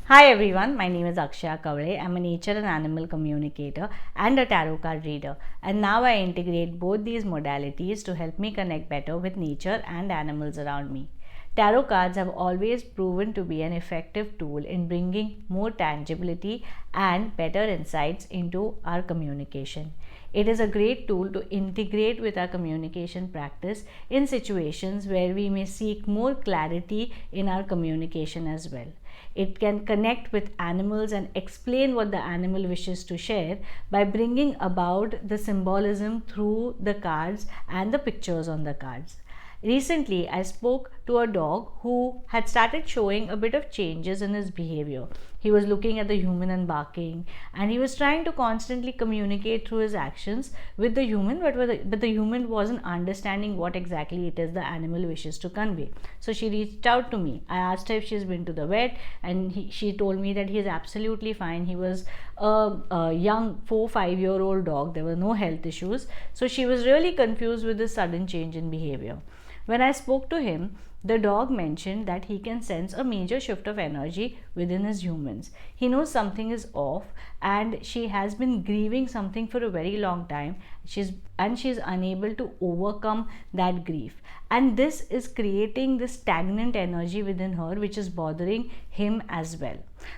Hi everyone, my name is Akshaya Kavale. I'm a nature and animal communicator and a tarot card reader. And now I integrate both these modalities to help me connect better with nature and animals around me. Tarot cards have always proven to be an effective tool in bringing more tangibility and better insights into our communication. It is a great tool to integrate with our communication practice in situations where we may seek more clarity in our communication as well. It can connect with animals and explain what the animal wishes to share by bringing about the symbolism through the cards and the pictures on the cards. Recently, I spoke to a dog who had started showing a bit of changes in his behavior. He was looking at the human and barking, and he was trying to constantly communicate through his actions with the human, but the human wasn't understanding what exactly it is the animal wishes to convey. So she reached out to me. I asked her if she's been to the vet, and she told me that he is absolutely fine. He was a young 4 5 year old dog. There were no health issues. So she was really confused with this sudden change in behavior. When I spoke to him, the dog mentioned that he can sense a major shift of energy within his humans. He knows something is off, and she has been grieving something for a very long time. She's unable to overcome that grief. And this is creating this stagnant energy within her, which is bothering him as well.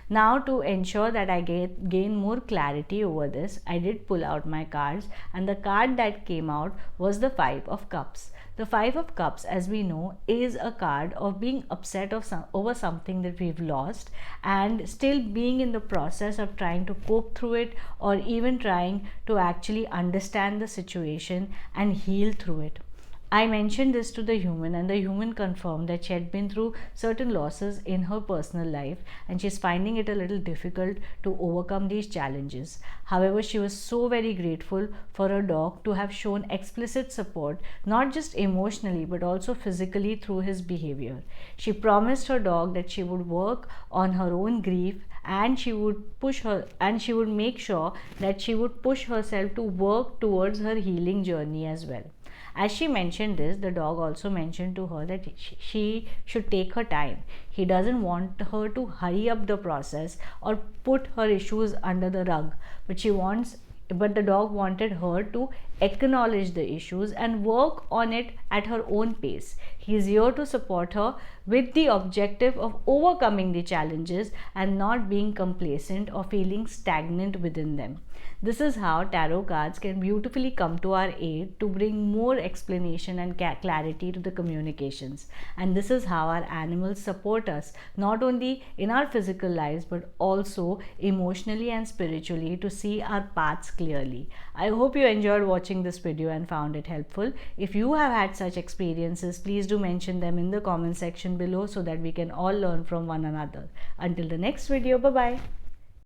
Now, to ensure that I gain more clarity over this, I did pull out my cards, and the card that came out was the Five of Cups. The Five of Cups, as we know, is a card of being upset over something that we've lost and still being in the process of trying to cope through it, or even trying to actually understand the situation and heal through it. I mentioned this to the human, and the human confirmed that she had been through certain losses in her personal life and she's finding it a little difficult to overcome these challenges. However, she was so very grateful for her dog to have shown explicit support, not just emotionally but also physically through his behavior. She promised her dog that she would work on her own grief, and she would make sure that she would push herself to work towards her healing journey as well. As she mentioned this, the dog also mentioned to her that she should take her time. He doesn't want her to hurry up the process or put her issues under the rug, but the dog wanted her to acknowledge the issues and work on it at her own pace. He is here to support her with the objective of overcoming the challenges and not being complacent or feeling stagnant within them. This is how tarot cards can beautifully come to our aid to bring more explanation and clarity to the communications. And this is how our animals support us, not only in our physical lives but also emotionally and spiritually, to see our paths clearly. I hope you enjoyed watching this video and found it helpful. If you have had such experiences, please do mention them in the comment section below so that we can all learn from one another. Until the next video, bye bye.